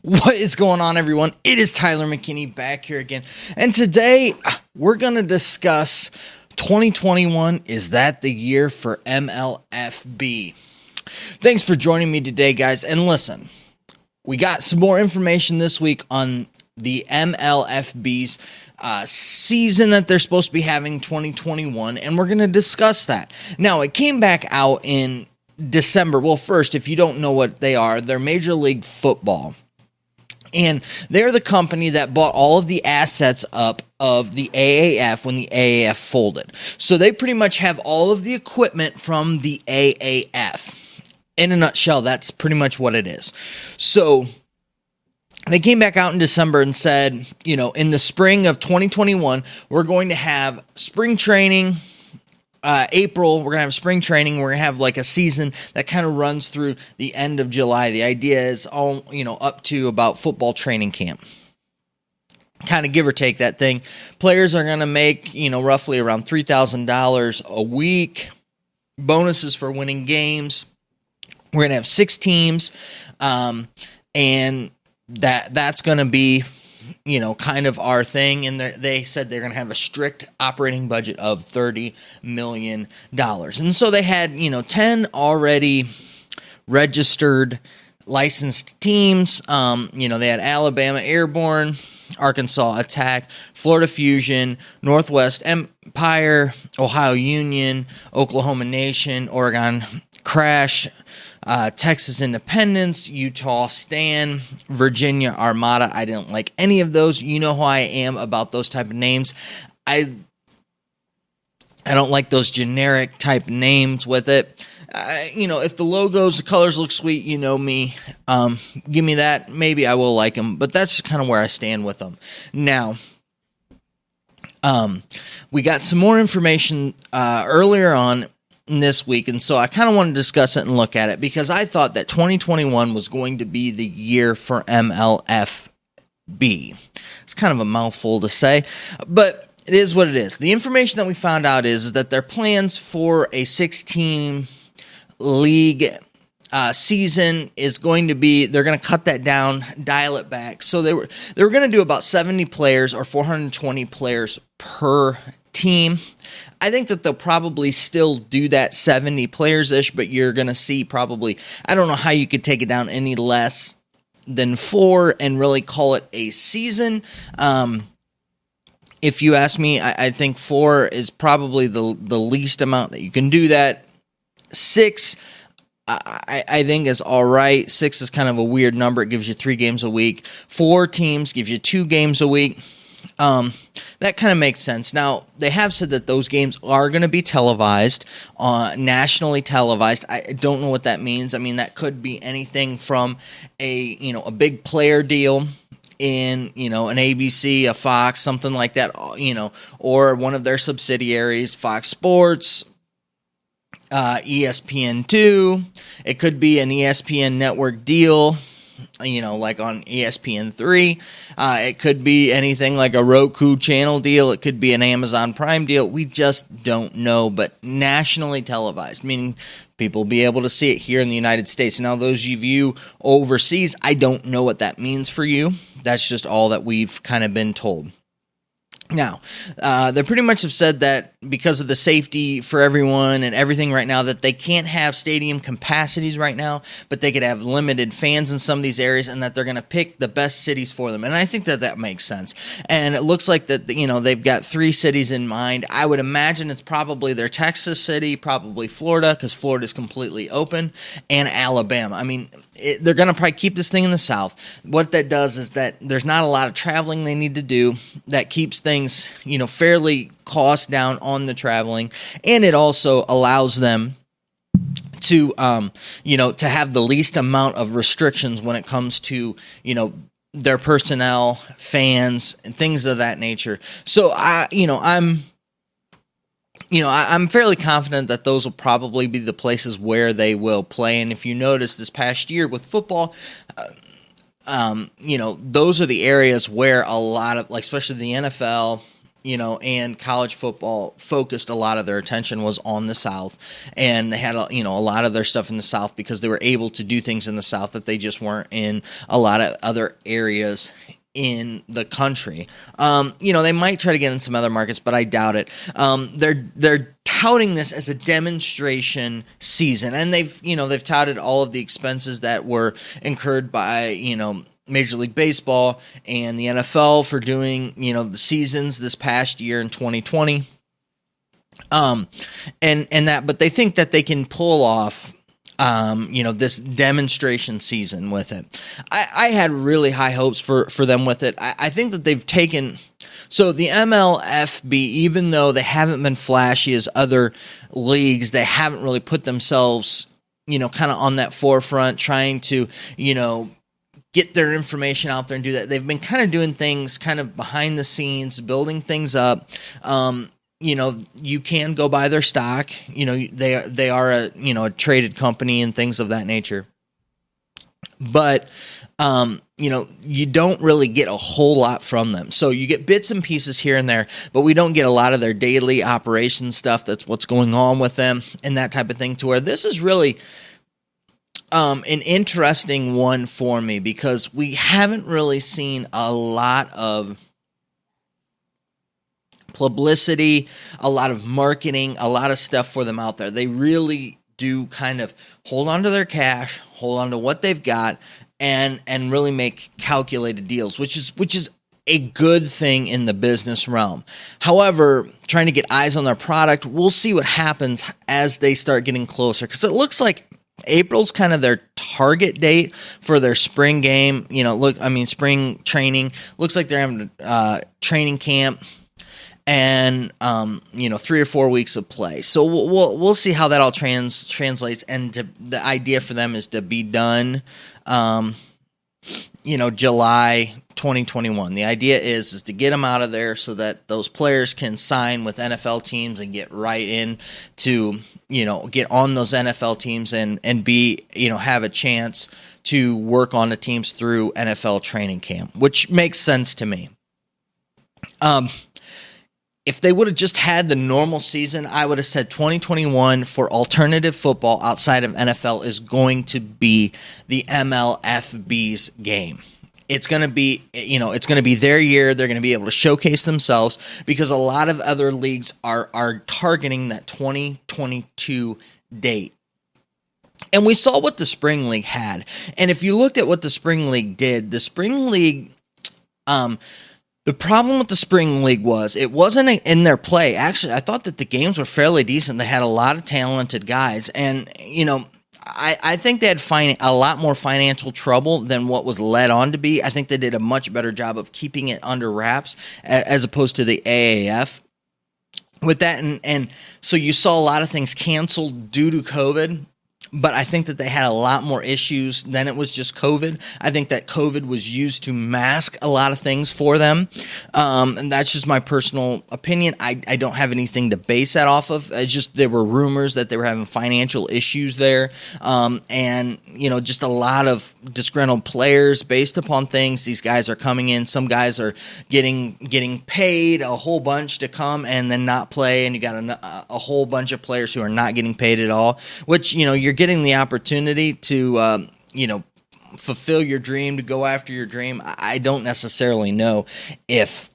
What is going on, everyone? It is Tyler McKinney back here again. And today we're going to discuss 2021. Is that the year for MLFB? Thanks for joining me today, guys. And listen, we got some more information this week on the MLFB's season that they're supposed to be having 2021, and we're going to discuss that. Now, it came back out in December. Well, first, if you don't know what they are, they're Major League Football. And they're the company that bought all of the assets up of the AAF when the AAF folded. So they pretty much have all of the equipment from the AAF. In a nutshell, that's pretty much what it is. So they came back out in December and said, in the spring of 2021, we're going to have spring training. April, we're going to have spring training. We're going to have like a season that kind of runs through the end of July. The idea is all, up to about football training camp. Kind of give or take that thing. Players are going to make, roughly around $3,000 a week. Bonuses for winning games. We're going to have 6 teams. And that's going to be, kind of our thing. And they said they're going to have a strict operating budget of $30 million. And so they had, 10 already registered licensed teams. They had Alabama Airborne, Arkansas Attack, Florida Fusion, Northwest Empire, Ohio Union, Oklahoma Nation, Oregon Crash, Texas Independence, Utah Stan, Virginia Armada. I didn't like any of those. You know how I am about those type of names. I don't like those generic type names with it. If the logos, the colors look sweet, you know me. Give me that. Maybe I will like them. But that's kind of where I stand with them. Now, we got some more information earlier on this week, and so I kind of want to discuss it and look at it because I thought that 2021 was going to be the year for MLFB. It's kind of a mouthful to say, but it is what it is. The information that we found out is that their plans for a 16 league season is going to be, they're going to cut that down, dial it back. So they were going to do about 70 players or 420 players per team. I think that they'll probably still do that 70 players-ish, but you're going to see probably, I don't know how you could take it down any less than 4 and really call it a season. If you ask me, I think 4 is probably the least amount that you can do that. 6, I think is all right. 6 is kind of a weird number. It gives you 3 games a week. 4 teams gives you 2 games a week. That kind of makes sense. Now, they have said that those games are going to be televised, nationally televised. I don't know what that means. I mean, that could be anything from a big player deal in, an ABC, a Fox, something like that, or one of their subsidiaries, Fox Sports, ESPN2. It could be an ESPN network deal, like on ESPN3. It could be anything like a Roku channel deal. It could be an Amazon Prime deal. We just don't know, but nationally televised, meaning people will be able to see it here in the United States. Now, those of you overseas, I don't know what that means for you. That's just all that we've kind of been told. Now, they pretty much have said that because of the safety for everyone and everything right now, that they can't have stadium capacities right now, but they could have limited fans in some of these areas, and that they're going to pick the best cities for them. And I think that makes sense. And it looks like that, they've got 3 cities in mind. I would imagine it's probably their Texas city, probably Florida, because Florida is completely open, and Alabama. I mean, they're going to probably keep this thing in the South. What that does is that there's not a lot of traveling they need to do. That keeps things, fairly cost down on the traveling, and it also allows them to, to have the least amount of restrictions when it comes to, their personnel, fans, and things of that nature. So I'm fairly confident that those will probably be the places where they will play. And if you notice this past year with football, those are the areas where a lot of, like, especially the NFL, and college football focused a lot of their attention was on the South, and they had a lot of their stuff in the South because they were able to do things in the South that they just weren't in a lot of other areas in the country. They might try to get in some other markets, but I doubt it. They're touting this as a demonstration season, and they've touted all of the expenses that were incurred by Major League Baseball and the NFL for doing, the seasons this past year in 2020. But they think that they can pull off, this demonstration season with it. I had really high hopes for them with it. I think that they've taken, so the MLFB, even though they haven't been flashy as other leagues, they haven't really put themselves, kind of on that forefront, trying to, get their information out there and do that. They've been kind of doing things kind of behind the scenes, building things up. You can go buy their stock. They are a traded company and things of that nature. But you don't really get a whole lot from them. So you get bits and pieces here and there, but we don't get a lot of their daily operation stuff. That's what's going on with them and that type of thing, to where this is really an interesting one for me, because we haven't really seen a lot of publicity, a lot of marketing, a lot of stuff for them out there. They really do kind of hold on to their cash, hold on to what they've got, and really make calculated deals, which is a good thing in the business realm. However, trying to get eyes on their product, we'll see what happens as they start getting closer, because it looks like April's kind of their target date for their spring game. Spring training. Looks like they're having training camp and 3 or 4 weeks of play. So we'll see how that all translates. And the idea for them is to be done, July 2021. The idea is to get them out of there so that those players can sign with NFL teams and get right in to, get on those NFL teams and be, have a chance to work on the teams through NFL training camp, which makes sense to me. If they would have just had the normal season, I would have said 2021 for alternative football outside of NFL is going to be the MLFB's game. It's going to be, their year. They're going to be able to showcase themselves, because a lot of other leagues are targeting that 2022 date. And we saw what the Spring League had. And if you looked at what the Spring League did, the Spring League, the problem with the Spring League was it wasn't in their play. Actually, I thought that the games were fairly decent. They had a lot of talented guys. And, I think they had a lot more financial trouble than what was led on to be. I think they did a much better job of keeping it under wraps as opposed to the AAF with that. And so you saw a lot of things canceled due to COVID. But I think that they had a lot more issues than it was just COVID. I think that COVID was used to mask a lot of things for them. And that's just my personal opinion. I don't have anything to base that off of. It's just there were rumors that they were having financial issues there. And, just a lot of disgruntled players based upon things. These guys are coming in. Some guys are getting paid a whole bunch to come and then not play. And you got a whole bunch of players who are not getting paid at all, which, you're getting the opportunity to, fulfill your dream, to go after your dream. I don't necessarily know if,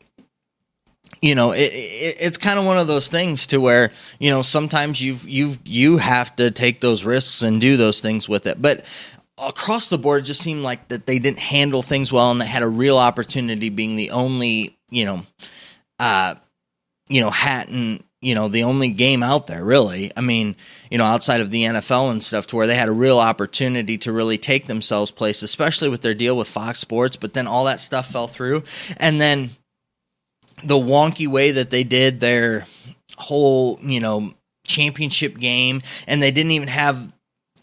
it's kind of one of those things to where, sometimes you have to take those risks and do those things with it. But across the board, it just seemed like that they didn't handle things well, and they had a real opportunity being the only, Hatton, the only game out there, really. I mean, outside of the NFL and stuff, to where they had a real opportunity to really take themselves place, especially with their deal with Fox Sports, but then all that stuff fell through. And then the wonky way that they did their whole, championship game, and they didn't even have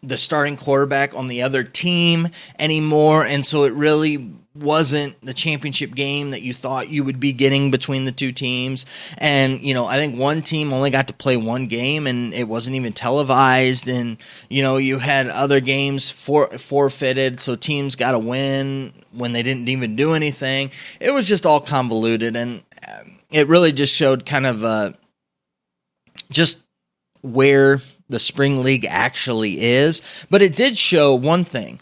the starting quarterback on the other team anymore, and so it really wasn't the championship game that you thought you would be getting between the two teams. And, I think one team only got to play one game, and it wasn't even televised, and, you had other games forfeited, so teams got to win when they didn't even do anything. It was just all convoluted, and it really just showed kind of just where the spring league actually is. But it did show one thing,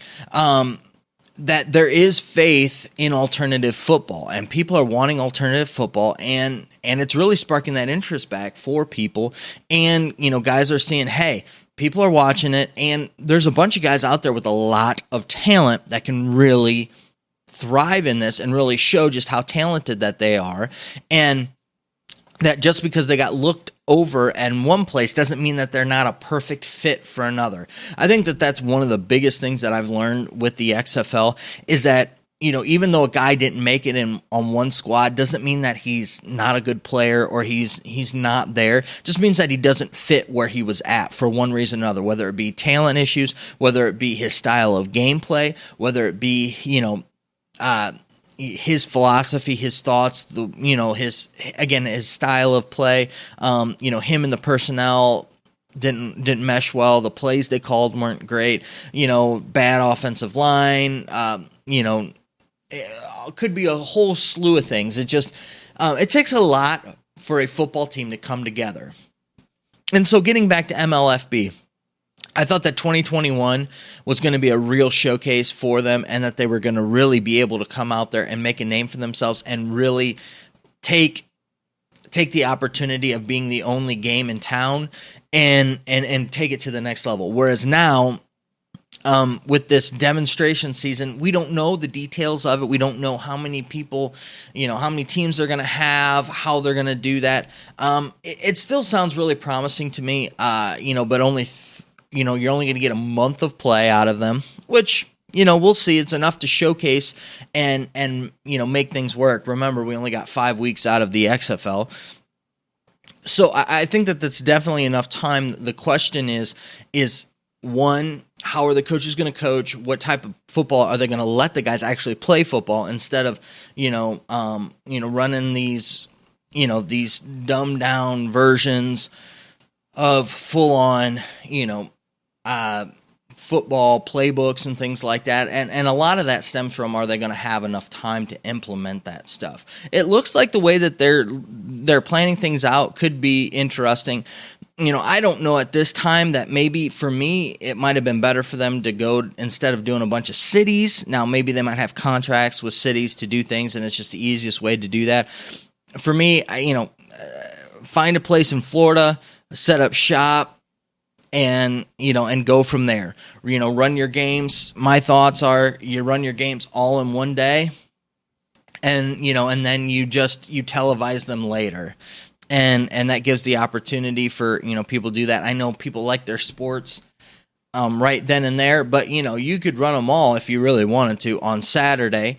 that there is faith in alternative football, and people are wanting alternative football, and it's really sparking that interest back for people. And, guys are seeing, hey, people are watching it, and there's a bunch of guys out there with a lot of talent that can really thrive in this and really show just how talented that they are. And that just because they got looked over in one place doesn't mean that they're not a perfect fit for another. I think that that's one of the biggest things that I've learned with the XFL is that, even though a guy didn't make it in on one squad, doesn't mean that he's not a good player or he's not there. Just means that he doesn't fit where he was at for one reason or another, whether it be talent issues, whether it be his style of gameplay, whether it be, his philosophy, his thoughts, his style of play, him and the personnel didn't mesh well. The plays they called weren't great. Bad offensive line. It could be a whole slew of things. It just it takes a lot for a football team to come together. And so, getting back to MLFB, I thought that 2021 was going to be a real showcase for them, and that they were going to really be able to come out there and make a name for themselves and really take the opportunity of being the only game in town and take it to the next level. Whereas now, with this demonstration season, we don't know the details of it. We don't know how many people, how many teams they're going to have, how they're going to do that. It still sounds really promising to me, but only you're only going to get a month of play out of them, which, we'll see. It's enough to showcase and make things work. Remember, we only got 5 weeks out of the XFL. So I think that that's definitely enough time. The question is one, how are the coaches going to coach? What type of football are they going to let the guys actually play football instead of, running these dumbed down versions of full on, football playbooks and things like that. And a lot of that stems from, are they going to have enough time to implement that stuff? It looks like the way that they're planning things out could be interesting. I don't know at this time that maybe for me, it might have been better for them to go, instead of doing a bunch of cities. Now, maybe they might have contracts with cities to do things, and it's just the easiest way to do that. For me, find a place in Florida, set up shop, and go from there. Run your games. My thoughts are, you run your games all in one day, and then you televise them later. And that gives the opportunity for, people to do that. I know people like their sports right then and there, but, you could run them all if you really wanted to on Saturday,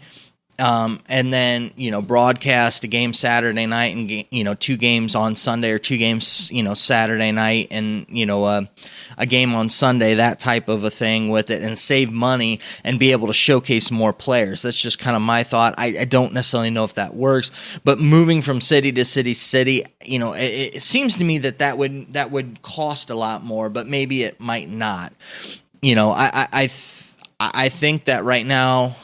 and then, broadcast a game Saturday night and, 2 games on Sunday, or 2 games, Saturday night and, a game on Sunday, that type of a thing with it, and save money and be able to showcase more players. That's just kind of my thought. I don't necessarily know if that works, but moving from city to city, it seems to me that would cost a lot more, but maybe it might not. I think that right now,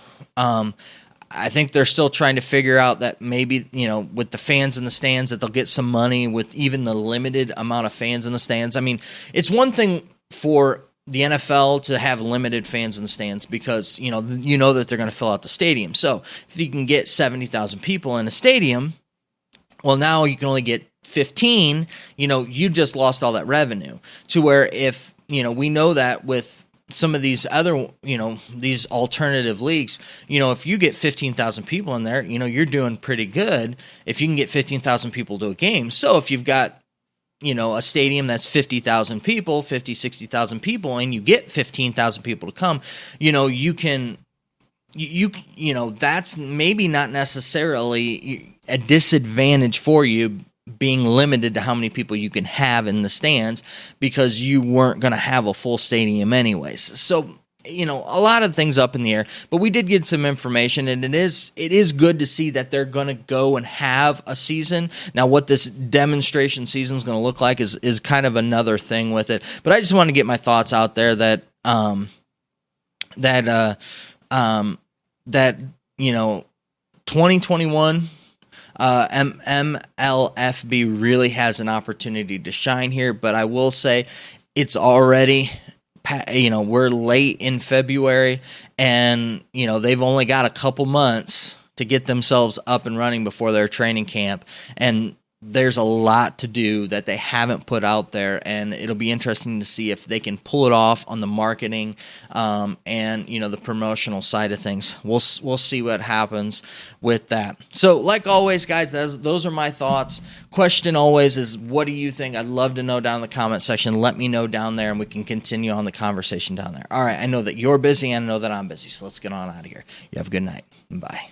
I think they're still trying to figure out that maybe, with the fans in the stands, that they'll get some money with even the limited amount of fans in the stands. I mean, it's one thing for the NFL to have limited fans in the stands because, that they're going to fill out the stadium. So if you can get 70,000 people in a stadium, well, now you can only get 15, you just lost all that revenue. To where if, we know that with some of these other, these alternative leagues, if you get 15,000 people in there, you're doing pretty good if you can get 15,000 people to a game. So if you've got, a stadium that's 50,000 people, 60,000 people, and you get 15,000 people to come, you can, that's maybe not necessarily a disadvantage for you, being limited to how many people you can have in the stands, because you weren't going to have a full stadium anyways. So, a lot of things up in the air, but we did get some information, and it is good to see that they're going to go and have a season. Now, what this demonstration season is going to look like is kind of another thing with it. But I just want to get my thoughts out there that 2021, MLFB really has an opportunity to shine here, but I will say it's already, we're late in February, and, they've only got a couple months to get themselves up and running before their training camp, and there's a lot to do that they haven't put out there, and it'll be interesting to see if they can pull it off on the marketing and the promotional side of things. We'll see what happens with that. So, like always, guys, those are my thoughts. Question always is, what do you think? I'd love to know down in the comment section. Let me know down there, and we can continue on the conversation down there. All right, I know that you're busy, and I know that I'm busy, so let's get on out of here. You have a good night. Bye.